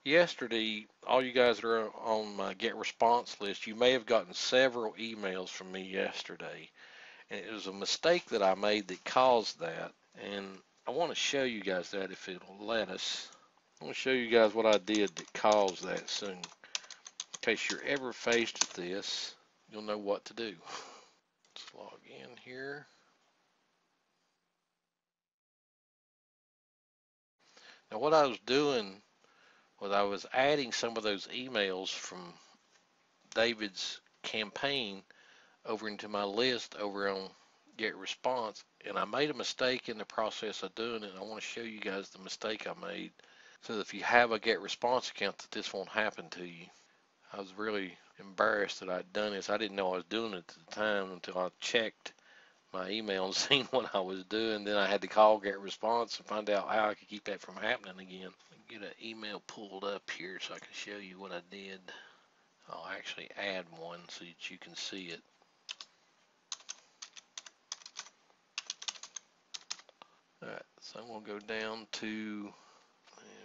Yesterday, all you guys that are on my GetResponse list, you may have gotten several emails from me yesterday. And it was a mistake that I made that caused that. And I want to show you guys that if it'll let us. I want to show you guys what I did that caused that. So in case you're ever faced with this, you'll know what to do. Let's log in here. Now what I was doing was I was adding some of those emails from David's campaign over into my list over on GetResponse, and I made a mistake in the process of doing it. I want to show you guys the mistake I made so that if you have a GetResponse account that this won't happen to you. I was really embarrassed that I'd done this. I didn't know I was doing it at the time until I checked my email and seen what I was doing. Then I had to call GetResponse and find out how I could keep that from happening again. Get an email pulled up here so I can show you what I did. I'll actually add one so that you can see it. Alright, so I'm going to go down to,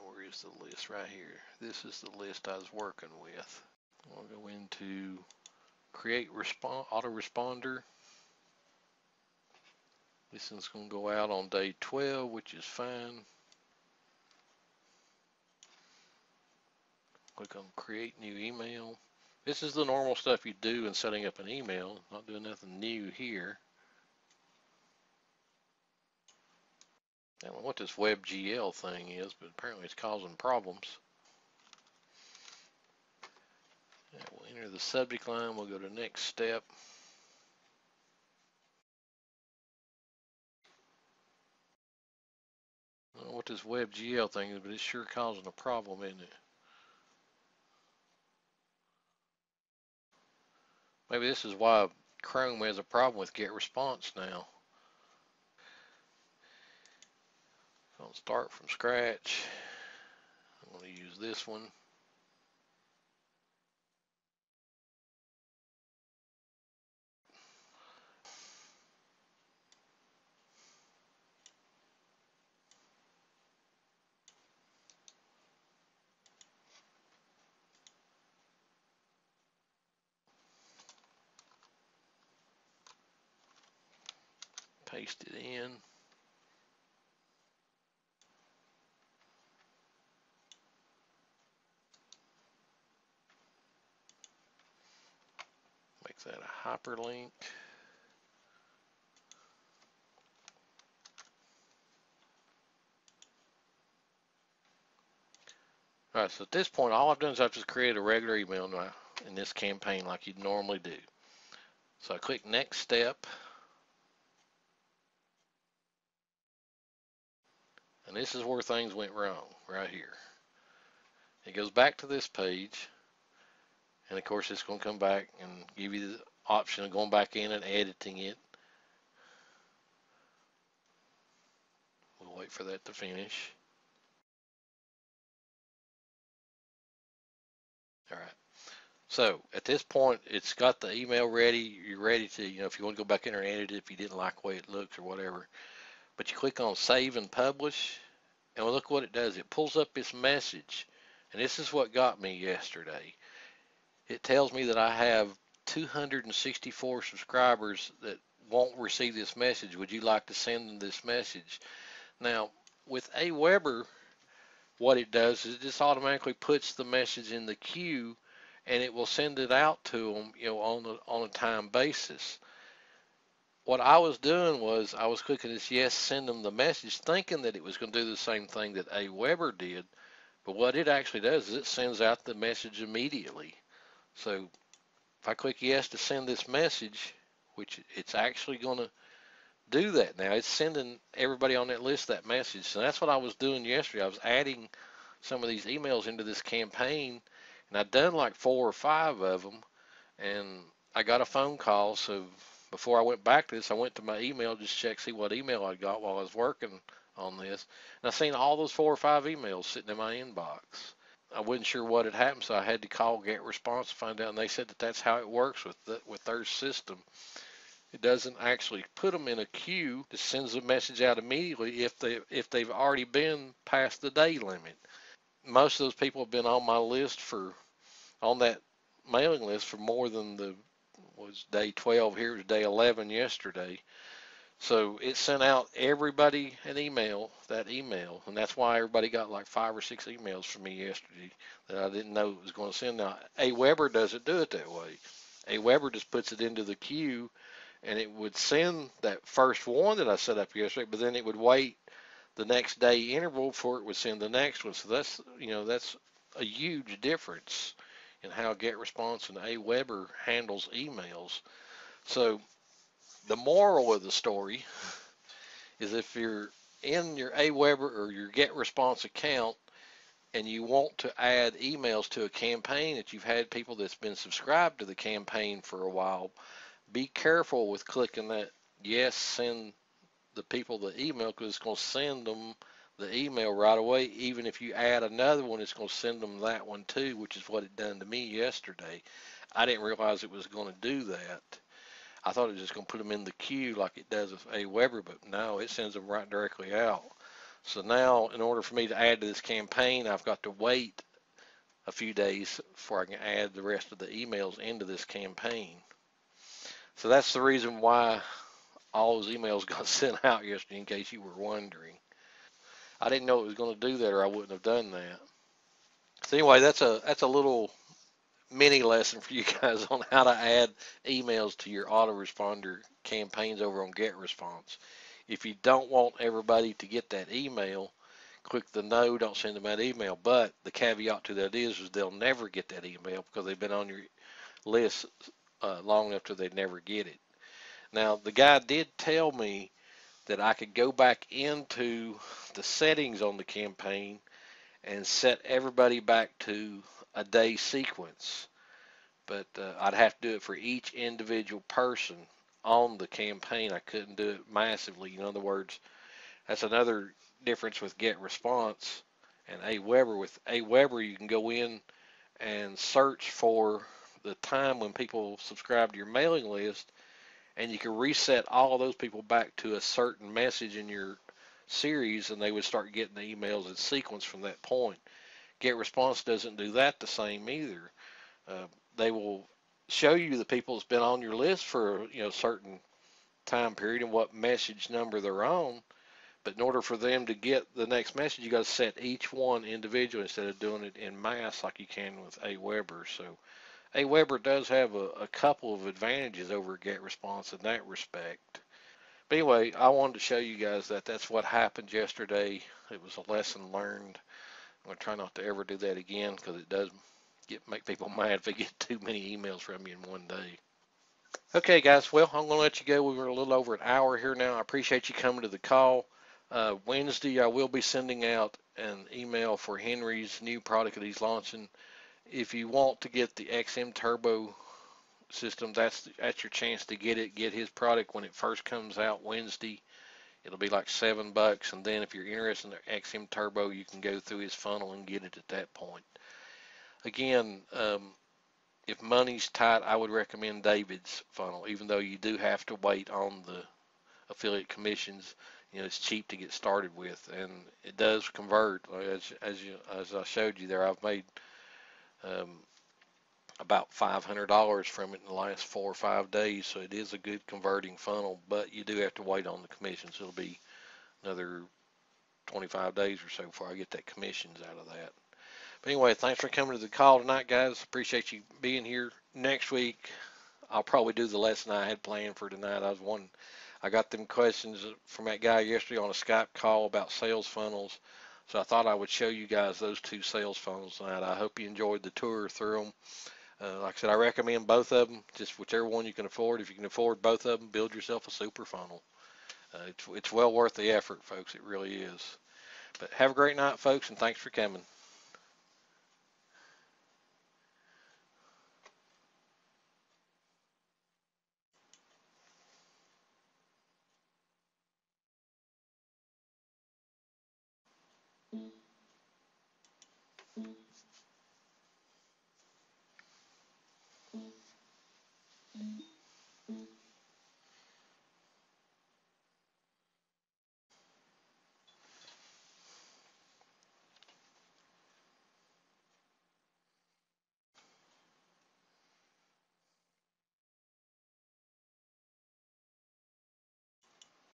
where is the list? Right here. This is the list I was working with. I'm going to go into create autoresponder. This one's going to go out on day 12, which is fine. Click on create new email. This is the normal stuff you do in setting up an email. Not doing nothing new here. I don't know what this WebGL thing is, but apparently it's causing problems. We'll enter the subject line. We'll go to next step. I don't know what this WebGL thing is, but it's sure causing a problem, isn't it? Maybe this is why Chrome has a problem with GetResponse now. I'll start from scratch. I'm going to use this one. Paste it in. Make that a hyperlink. All right, so at this point, all I've done is I've just created a regular email in this campaign like you'd normally do. So I click next step. And this is where things went wrong, right here. It goes back to this page. And of course, it's going to come back and give you the option of going back in and editing it. We'll wait for that to finish. All right. So at this point, it's got the email ready. You're ready to, if you want to go back in there and edit it, if you didn't like the way it looks or whatever. But you click on save and publish, and look what it does. It pulls up this message. And this is what got me yesterday. It tells me that I have 264 subscribers that won't receive this message. Would you like to send them this message? Now, with Aweber, what it does is it just automatically puts the message in the queue, and it will send it out to them, on a time basis. What I was doing was I was clicking this yes, send them the message, thinking that it was going to do the same thing that Aweber did. But what it actually does is it sends out the message immediately. So if I click yes to send this message, which it's actually going to do that now, it's sending everybody on that list that message. So that's what I was doing yesterday. I was adding some of these emails into this campaign, and I'd done like 4 or 5 of them, and I got a phone call. So before I went back to this, I went to my email just to check, see what email I got while I was working on this, and I seen all those 4 or 5 emails sitting in my inbox. I wasn't sure what had happened, so I had to call GetResponse to find out, and they said that that's how it works with their system. It doesn't actually put them in a queue. It sends a message out immediately if they've already been past the day limit. most of those people have been on my list for on that mailing list for more than the was day 12 here, was day 11 yesterday. So it sent out everybody an email, that email, and that's why everybody got like 5 or 6 emails from me yesterday that I didn't know it was going to send. Now, Aweber doesn't do it that way. Aweber just puts it into the queue, and it would send that first one that I set up yesterday, but then it would wait the next day interval before it would send the next one. So that's a huge difference in how GetResponse and Aweber handles emails. So the moral of the story is if you're in your Aweber or your GetResponse account and you want to add emails to a campaign that you've had people that's been subscribed to the campaign for a while, be careful with clicking that yes, send the people the email, because it's going to send them the email right away. Even if you add another one, it's going to send them that one too, which is what it done to me yesterday. I didn't realize it was going to do that. I thought it was just going to put them in the queue like it does with Aweber, but no, it sends them right directly out. So now, in order for me to add to this campaign, I've got to wait a few days before I can add the rest of the emails into this campaign. So that's the reason why all those emails got sent out yesterday, in case you were wondering. I didn't know it was going to do that, or I wouldn't have done that. So anyway, that's a little mini lesson for you guys on how to add emails to your autoresponder campaigns over on GetResponse. If you don't want everybody to get that email, click the no, don't send them that email. But the caveat to that is they'll never get that email because they've been on your list long enough till they never get it. Now, the guy did tell me that I could go back into the settings on the campaign and set everybody back to a day sequence. But I'd have to do it for each individual person on the campaign. I couldn't do it massively. In other words, that's another difference with GetResponse and Aweber. With Aweber, you can go in and search for the time when people subscribe to your mailing list, and you can reset all of those people back to a certain message in your series, and they would start getting the emails in sequence from that point. GetResponse doesn't do that the same either. Uh, they will show you the people that's been on your list for a certain time period and what message number they're on. But in order for them to get the next message, you got to set each one individually instead of doing it in mass like you can with Aweber. So Aweber does have a couple of advantages over GetResponse in that respect. But anyway, I wanted to show you guys that that's what happened yesterday. It was a lesson learned. I'm going to try not to ever do that again because it does make people mad if they get too many emails from you in one day. Okay, guys. Well, I'm going to let you go. We were a little over an hour here now. I appreciate you coming to the call. Wednesday, I will be sending out an email for Henry's new product that he's launching. If you want to get the XM Turbo system, that's your chance to get it. Get his product when it first comes out Wednesday. It'll be like $7, and then if you're interested in the XM Turbo, you can go through his funnel and get it at that point. Again, if money's tight, I would recommend David's funnel, even though you do have to wait on the affiliate commissions. It's cheap to get started with, and it does convert. As I showed you there, I've made um, about $500 from it in the last 4 or 5 days, so it is a good converting funnel, but you do have to wait on the commissions. It'll be another 25 days or so before I get that commissions out of that. But anyway, thanks for coming to the call tonight, guys. Appreciate you being here. Next week, I'll probably do the lesson I had planned for tonight. I got them questions from that guy yesterday on a Skype call about sales funnels, so I thought I would show you guys those 2 sales funnels tonight. I hope you enjoyed the tour through them. Like I said, I recommend both of them, just whichever one you can afford. If you can afford both of them, build yourself a super funnel. It's well worth the effort, folks. It really is. But have a great night, folks, and thanks for coming.